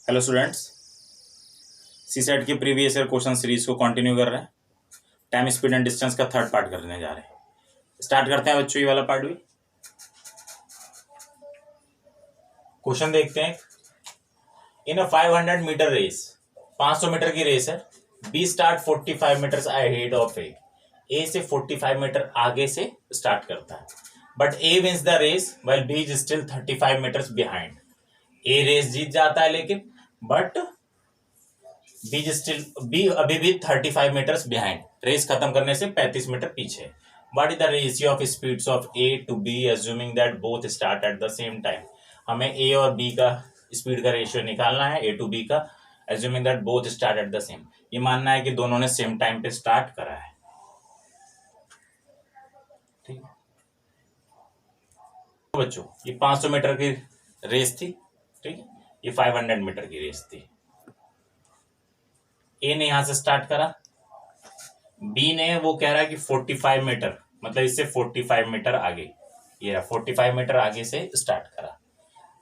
Hello students, CSAT की previous year question series को continue कर रहे हैं। टाइम स्पीड एंड डिस्टेंस का थर्ड पार्ट करने जा रहे हैं। स्टार्ट करते हैं बच्चों, ये वाला पार्ट भी। क्वेश्चन देखते हैं। In a 500 metre race, 500 metre की रेस है। B start 45 metre ahead of A से 45 मीटर आगे से स्टार्ट करता है, but A wins the race while B is still 35 metres behind. A race जीत जाता है लेकिन बट बी अभी भी 35 मीटर्स बिहाइंड, रेस खत्म करने से 35 मीटर पीछे। What is the ratio of speeds of A to B assuming that both start at the same time. हमें ए और बी का स्पीड का रेशियो निकालना है, ए टू बी का, assuming that both start at the same. ये मानना है कि दोनों ने सेम टाइम पे स्टार्ट करा है। ठीक है बच्चों, ये 500 मीटर की रेस थी, ठीक है, ये 500 मीटर की रेस थी। ए ने यहां से स्टार्ट करा, बी ने वो कह रहा है कि 45 मीटर, मतलब इससे 45 मीटर आगे, ये रहा 45 मीटर आगे से स्टार्ट करा।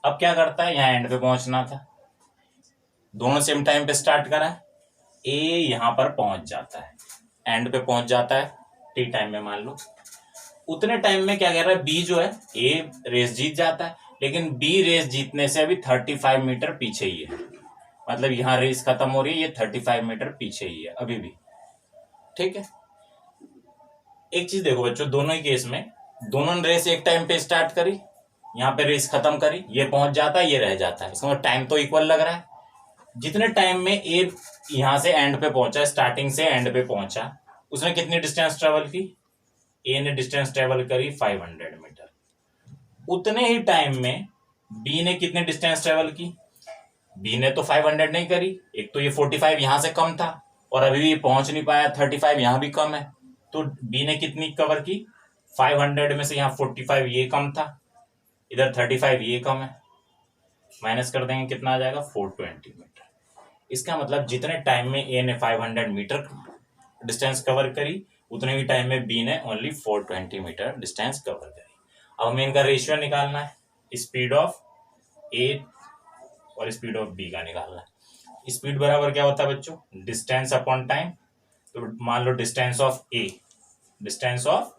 अब क्या करता है, यहाँ एंड पे पहुंचना था, दोनों सेम टाइम पे स्टार्ट करा है। ए यहां पर पहुंच जाता है, एंड पे पहुंच जाता है टी टाइम में, मान लो उतने टाइम में क्या कह रहा है, बी जो है, ए रेस जीत जाता है, लेकिन बी रेस जीतने से अभी 35 मीटर पीछे ही है, मतलब यहां रेस खत्म हो रही है, ये 35 मीटर पीछे ही है अभी भी। ठीक है, एक चीज देखो बच्चों, दोनों ही केस में दोनों ने रेस एक टाइम पे स्टार्ट करी, यहाँ पे रेस खत्म करी, ये पहुंच जाता है, ये रह जाता है, इसका मतलब टाइम तो इक्वल लग रहा है। जितने टाइम में ए यहां से एंड पे पहुंचा, स्टार्टिंग से एंड पे पहुंचा, उसने कितनी डिस्टेंस ट्रेवल की, ए ने डिस्टेंस ट्रेवल करी 500 मीटर। उतने ही टाइम में बी ने कितनी डिस्टेंस ट्रेवल की, बी ने तो 500 नहीं करी, एक तो ये 45 यहां से कम था और अभी भी पहुंच नहीं पाया, 35 यहां भी कम है, तो बी ने कितनी कवर की, 500 में से यहाँ 45 ये कम था, इधर 35 ये कम है, माइनस कर देंगे कितना आ जाएगा, 420 मीटर। इसका मतलब जितने टाइम में ए ने 500 मीटर डिस्टेंस कवर करी, उतने ही टाइम में बी ने ओनली 420 मीटर डिस्टेंस कवर करी। अब हमें इनका रेशियो निकालना है, स्पीड ऑफ ए और स्पीड ऑफ बी का निकालना है। स्पीड बराबर क्या होता है बच्चों, डिस्टेंस अपॉन टाइम। तो मान लो distance of A, distance of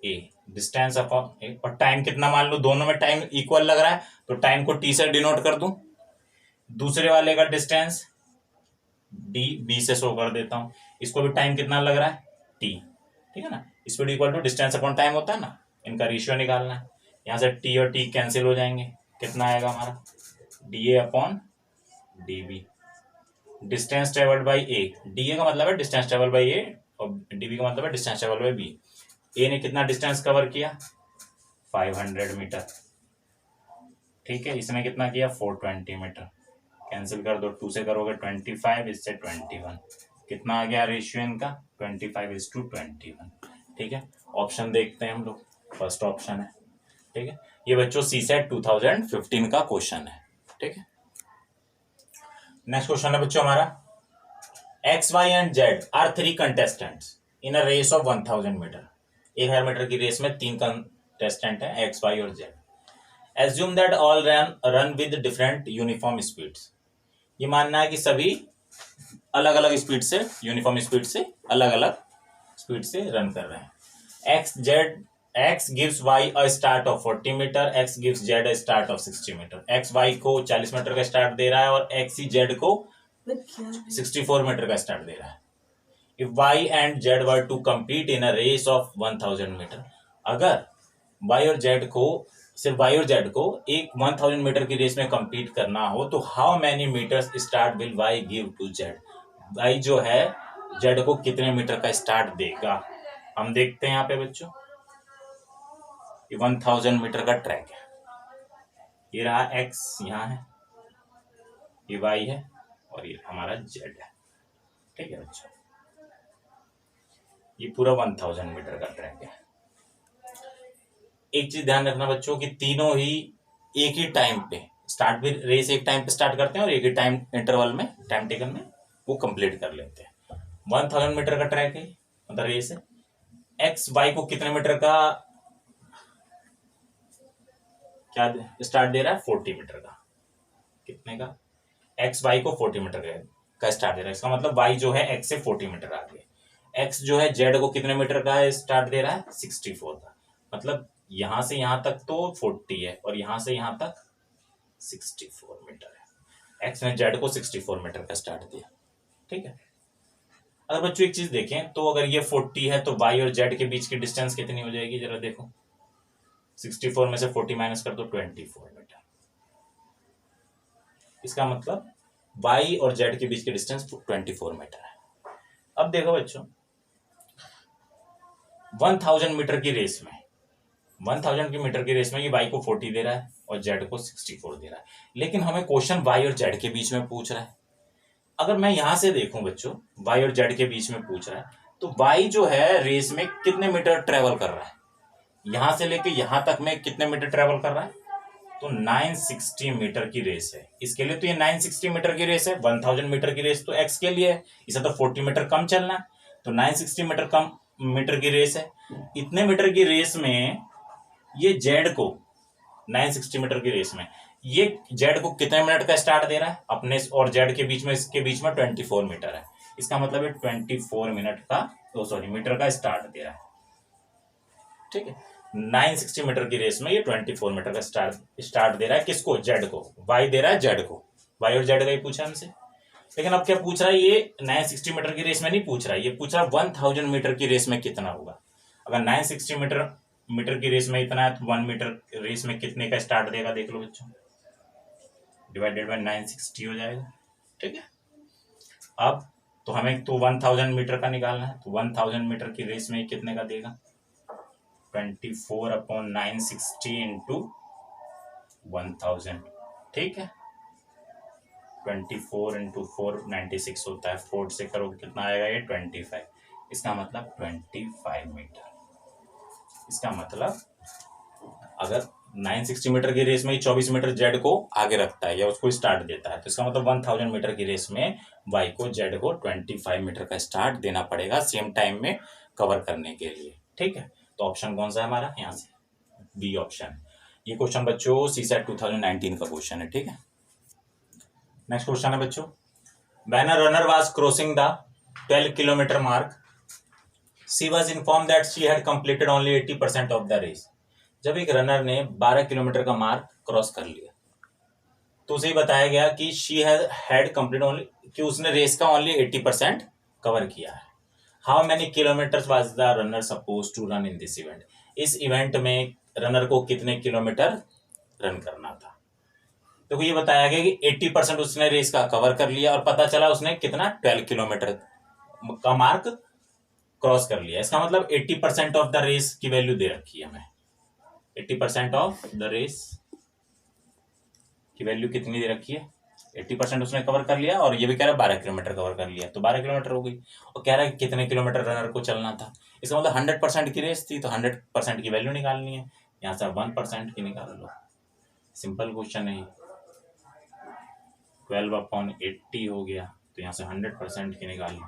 A, distance upon A, और टाइम कितना, मान लो दोनों में टाइम इक्वल लग रहा है, तो टाइम को टी से डिनोट कर दूं। दूसरे वाले का डिस्टेंस डी बी से शो कर देता हूं, इसको भी टाइम कितना लग रहा है, टी। ठीक है ना, speed equal to distance upon time होता है ना, इनका रेशियो निकालना है। यहां से टी और टी कैंसिल हो जाएंगे, कितना आएगा हमारा, D A upon D B. Distance travelled by A, D A का मतलब है डिस्टेंस ट्रेवल बाई ए और डीबी का मतलब है डिस्टेंस ट्रेवल बाई बी। ए ने कितना डिस्टेंस कवर किया, 500 मीटर, ठीक है, इसने कितना किया, 420 मीटर, कैंसिल कर दो, 2 से करोगे 25, इससे 21, कितना आ गया रेशियो इनका, 25:21। ठीक है, ऑप्शन देखते हैं हम लोग, फर्स्ट ऑप्शन है। ठीक है, ये बच्चों सीसेट 2015 का क्वेश्चन है। ठीक है, नेक्स्ट क्वेश्चन है बच्चों हमारा, X Y and Z are 3 contestants in a race of 1000 metre. 1000 metre की रेस में 3 कंटेस्टेंट है, एक्स वाई और Z. Assume that all run with different uniform speeds. ये मानना है कि सभी अलग अलग स्पीड से, यूनिफॉर्म स्पीड से, अलग अलग स्पीड से रन कर रहे हैं। X gives Y a start of 40 metre, X gives Z a start of 60 metre. X Y को 40 मीटर का स्टार्ट दे रहा है और एक्स ही जेड को 64 मीटर का स्टार्ट दे रहा है। If Y and Z were to compete in a race of 1000 metre, अगर वाई और जेड को, सिर्फ वाई और जेड को एक 1000 मीटर की रेस में compete करना हो, तो how many metres start will Y give to Z. Y जो है जेड को कितने मीटर का स्टार्ट देगा, हम देखते हैं यहाँ पे बच्चों। ये 1000 मीटर का ट्रैक है, ये रहा एक्स यहाँ है, ये वाई है और ये हमारा जेड है। ठीक है बच्चों, ये पूरा 1000 मीटर का ट्रैक है। एक चीज ध्यान रखना बच्चों कि तीनों ही एक ही टाइम पे स्टार्ट, भी रेस एक टाइम पे स्टार्ट करते हैं और एक ही टाइम इंटरवल में, टाइम टेकन में वो कंप्लीट कर लेते हैं। 1000 मीटर का ट्रैक है, मतलब रेस है। एक्स वाई को कितने मीटर का क्या स्टार्ट दे रहा है, 40 मीटर का, कितने का, एक्स वाई को 40 मीटर का स्टार्ट दे रहा है, इसका मतलब वाई जो है एक्स से 40 मीटर आगे, एक्स जो है जेड को कितने मीटर का स्टार्ट दे रहा है 64 का, मतलब यहां से यहां तक तो 40 है और यहां से यहां तक 64 मीटर है। एक्स ने जेड को 64 मीटर का स्टार्ट दिया। ठीक है, अगर बच्चों एक चीज देखें तो अगर ये 40 है तो वाई और जेड के बीच की डिस्टेंस कितनी हो जाएगी, जरा देखो 64 में से 40 माइनस कर दो 24 मीटर। इसका मतलब वाई और जेड के बीच की डिस्टेंस 24 मीटर है। अब देखो बच्चों 1000 मीटर की रेस में 1000 की मीटर की रेस में ये वाई को 40 दे रहा है और जेड को 64 दे रहा है, लेकिन हमें क्वेश्चन वाई और जेड के बीच में पूछ रहा है। अगर मैं यहां से देखूं बच्चों वाई और जेड के बीच में पूछ रहा है तो वाई जो है रेस में कितने मीटर ट्रेवल कर रहा है, यहां से लेके यहां तक में कितने मीटर ट्रेवल कर रहा है, तो 960 मीटर की रेस है। इसके लिए तो ये 960 मीटर की रेस है, 1000 मीटर की रेस तो एक्स के लिए है, इसे तो 40 मीटर कम चलना है, तो 960 मीटर कम मीटर की रेस है। इतने मीटर की रेस में ये जेड को 960 मीटर की रेस में ये जेड को कितने मिनट का स्टार्ट दे रहा है, अपने और जेड के बीच में इसके बीच में 24 मीटर है, इसका मतलब ये 24 मिनट का मीटर का स्टार्ट दे रहा है। ठीक है, 960 मीटर की रेस में ये 24 मीटर का स्टार्ट दे रहा है, किसको, जेड को, वाई दे रहा है जेड को, वाई और जेड का ही पूछा हमसे। लेकिन अब क्या पूछ रहा है, ये 960 मीटर की रेस में नहीं पूछ रहा है, ये पूछ रहा है 1000 मीटर की रेस में कितना होगा। अगर 960 मीटर की रेस में इतना है तो 1 मीटर रेस में कितने का स्टार्ट देगा, देख लो बच्चों, डिवाइडेड बाय 960 हो जाएगा। ठीक है, अब तो हमें तो 1000 मीटर का निकालना है, तो 1000 मीटर की रेस में कितने का देगा, 24/960 इंटू 1000। ठीक है, 24 इंटू 4 96 होता है, 4 से करो कितना आएगा, ये 25, इसका मतलब 25 मीटर। इसका मतलब अगर 960 मीटर की रेस में 24 मीटर जेड को आगे रखता है या उसको स्टार्ट देता है, तो इसका मतलब 1000 मीटर की रेस में वाई को जेड को 25 मीटर का स्टार्ट देना पड़ेगा सेम टाइम में कवर करने के लिए। ठीक है, तो ऑप्शन कौन सा है हमारा, यहाँ से बी ऑप्शन। ये क्वेश्चन बच्चों सीसेट 2019 का क्वेश्चन है। ठीक है, नेक्स्ट क्वेश्चन है बच्चों, when a runner was crossing the 12 kilometre mark she was informed that she had completed only 80% of the race. जब एक रनर ने 12 किलोमीटर का मार्क क्रॉस कर लिया तो उसे बताया गया कि शी हैड कंप्लीट ओनली, कि उसने रेस का ओनली 80% कवर किया है। How many kilometres was the runner suppose to run in this event. इस इवेंट में रनर को कितने किलोमीटर रन करना था। देखो ये बताया गया कि 80% उसने रेस का कवर कर लिया और पता चला उसने कितना 12 किलोमीटर का मार्क क्रॉस कर लिया। इसका मतलब 80% ऑफ द रेस की वैल्यू दे रखी है हमें, 80% ऑफ द रेस की वैल्यू कितनी दे रखी है, 80% उसने कवर कर लिया और ये भी कह रहा है 12 किलोमीटर कवर कर लिया, तो 12 किलोमीटर हो गई। और कह रहा है कि कितने किलोमीटर रनर को चलना था, इसका मतलब 100% की रेस थी तो 100% की वैल्यू निकालनी है, यहाँ से 1% की निकाल लो। सिंपल क्वेश्चन है, 12/80 हो गया तो यहाँ से 100% की निकाल लो,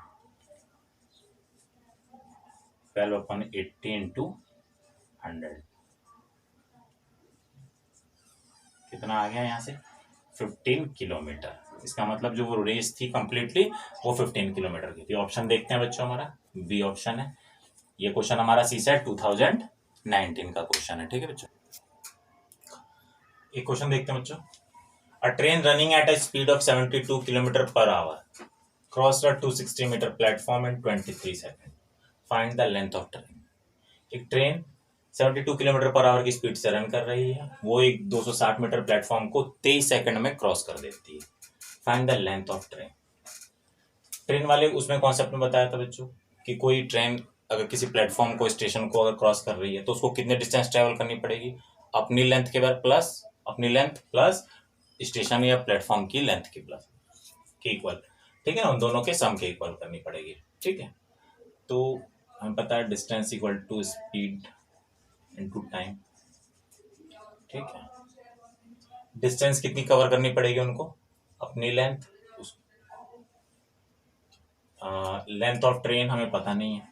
12/80 इंटू 100 कितना आ गया, यहाँ से 15 किलोमीटर। इसका मतलब जो वो रेस थी कंप्लीटली वो 15 किलोमीटर की थी। ऑप्शन देखते हैं बच्चों, हमारा बी ऑप्शन है। ये क्वेश्चन हमारा सीसेट 2019 का क्वेश्चन है। ठीक है बच्चों, एक क्वेश्चन देखते हैं बच्चों, a train running at a speed of 72 kilometre per hour cross a 260 metre platform in 23 second, find the length of train. एक ट्रेन 72 किलोमीटर पर आवर की स्पीड से रन कर रही है, वो एक 260 मीटर प्लेटफॉर्म को 23 सेकंड में क्रॉस कर देती है, find the length of train. Train वाले उसमें कॉन्सेप्ट में बताया था बच्चों कि कोई ट्रेन अगर किसी प्लेटफॉर्म को, स्टेशन को अगर क्रॉस कर रही है तो उसको कितने डिस्टेंस ट्रेवल करनी पड़ेगी, अपनी लेंथ के बाद प्लस अपनी लेंथ प्लस स्टेशन या प्लेटफॉर्म की लेंथ की प्लस के इक्वल। ठीक है ना, उन दोनों के सम के इक्वल करनी पड़ेगी। ठीक है, तो हमें पता है distance equal to speed into time. ठीक है, डिस्टेंस कितनी कवर करनी पड़ेगी उनको, अपनी लेंथ, लेंथ ऑफ ट्रेन हमें पता नहीं है,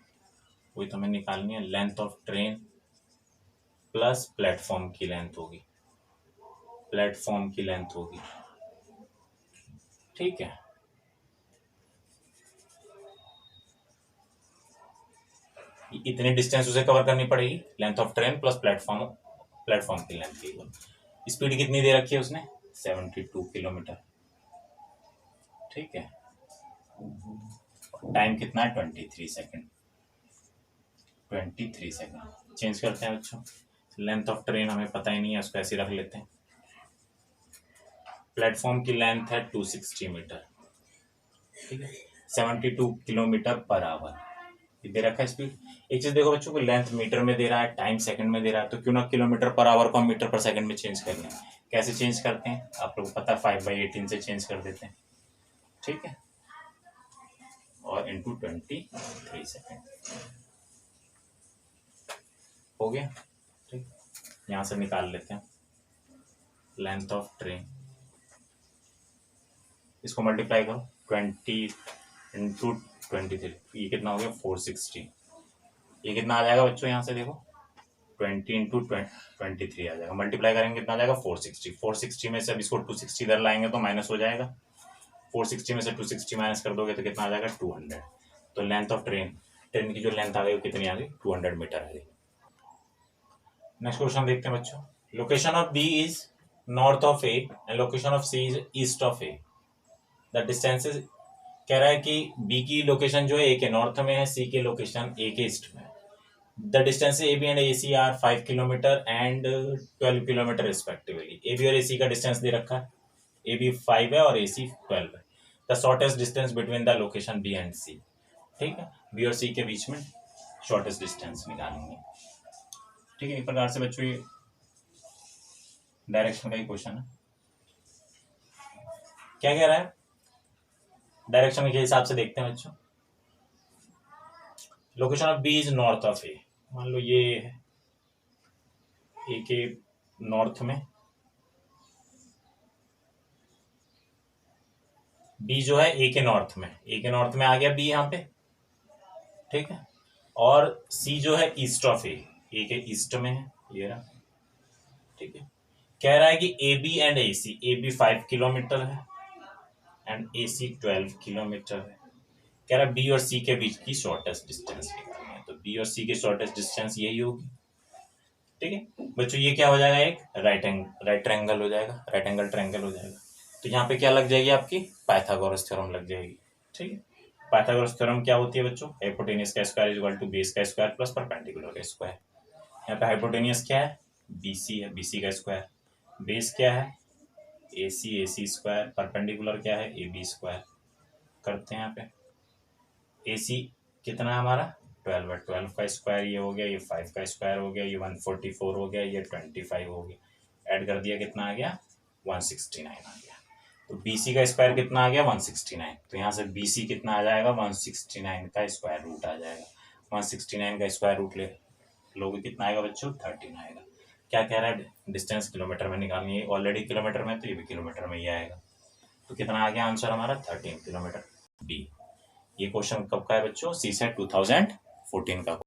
वही तो हमें निकालनी है, length of train plus platform की लेंथ होगी, प्लेटफॉर्म की लेंथ होगी। ठीक है, इतनी डिस्टेंस उसे कवर करनी पड़ेगी, length of train plus platform की लेंथ की। स्पीड कितनी दे रखी है उसने, 72 किलोमीटर। ठीक है, टाइम कितना है, 23 सेकेंड। 23 सेकेंड। चेंज करते हैं बच्चों, लेंथ ऑफ ट्रेन हमें पता ही नहीं है, उसको ऐसे रख लेते हैं। प्लेटफॉर्म की लेंथ है 260 मीटर। ठीक है, 72 किलोमीटर पर आवर दे रखा है स्पीड। एक चीज देखो बच्चों को, लेंथ मीटर में दे रहा है, टाइम सेकंड में दे रहा है, तो क्यों ना किलोमीटर पर आवर को हम मीटर पर सेकंड में चेंज कर लें। कैसे चेंज करते हैं, आप लोगों को पता है, 5/18 से चेंज कर देते हैं। ठीक है, और इंटू 23 सेकेंड हो गया। ठीक, यहां से निकाल लेते हैं लेंथ ऑफ ट्रेन, इसको मल्टीप्लाई करो 20 इंटू 23, ये कितना हो गया 460। ये कितना आ जाएगा बच्चों, यहाँ से देखो 20 इंटू 23 आ जाएगा, मल्टीप्लाई करेंगे कितना आ जाएगा 460। 460 में से अब इसको 260 इधर लाएंगे तो माइनस हो जाएगा, 460 में से 260 माइनस कर दोगे तो कितना आ जाएगा 200। तो लेंथ ऑफ ट्रेन की जो लेंथ आ गई वो कितनी आ गई, 200 मीटर आ गई। नेक्स्ट क्वेश्चन देखते हैं बच्चों, location of B is north of A and location of C is east of A, the distances. कह रहा है कि बी की लोकेशन जो है ए के नॉर्थ में है, सी के लोकेशन ए के ईस्ट में है। The distance A B and A C are 5 kilometre and 12 kilometre respectively. A B और ए सी का डिस्टेंस दे रखा है, ए बी 5 है और ए सी 12 है। The shortest distance between the location B and C. ठीक है, बी और सी के बीच में शॉर्टेस्ट डिस्टेंस निकालेंगे। ठीक है, एक प्रकार से बच्चों ये डायरेक्शन का ही क्वेश्चन है। क्या कह रहा है, डायरेक्शन के हिसाब से देखते हैं बच्चों। Location of B is north of A, मान लो ये है ए के नॉर्थ में, बी जो है ए के नॉर्थ में, ए के नॉर्थ में आ गया बी यहाँ पे। ठीक है, और सी जो है ईस्ट ऑफ ए के ईस्ट में है, ये रहा। ठीक है, कह रहा है कि A B and A C, A B 5 kilometre है एंड ए सी 12 किलोमीटर है। कह रहा है बी और सी के बीच की शॉर्टेस्ट डिस्टेंस निकालनी है, तो बी और सी की शॉर्टेस्ट डिस्टेंस यही होगी। ठीक है बच्चों, ये क्या हो जाएगा, एक राइट ट्रायंगल हो जाएगा, राइट एंगल ट्रायंगल हो जाएगा। तो यहाँ पे क्या लग जाएगी आपकी, पाइथागोरस थ्योरम लग जाएगी। ठीक है, पाइथागोरस थ्योरम क्या होती है बच्चों, हाइपोटेनियस का square is equal to base का स्क्वायर प्लस परपेंडिकुलर का स्क्वायर। यहाँ पे हाइपोटेनियस क्या है, बीसी है, बीसी का स्क्वायर। बेस क्या है, एसी स्क्वायर। परपेंडिकुलर क्या है, ए बी स्क्वायर। करते हैं यहाँ पे, एसी कितना है हमारा 12 है, 12 का स्क्वायर ये हो गया, ये 5 का स्क्वायर हो गया, ये 144 हो गया, ये 25 हो गया। ऐड कर दिया कितना आ गया 169 आ गया। तो बीसी का स्क्वायर कितना आ गया 169। तो यहाँ से बीसी कितना आ जाएगा 169 का स्क्वायर रूट आ जाएगा। 169 का स्क्वायर रूट ले लोगे कितना आएगा बच्चों 13 आएगा। क्या कह रहा है, डिस्टेंस किलोमीटर में निकालनी है, ऑलरेडी किलोमीटर में, तो ये भी किलोमीटर में ही आएगा। तो कितना आ गया आंसर हमारा 13 किलोमीटर बी। ये क्वेश्चन कब का है बच्चों, सी सेट 2014 का।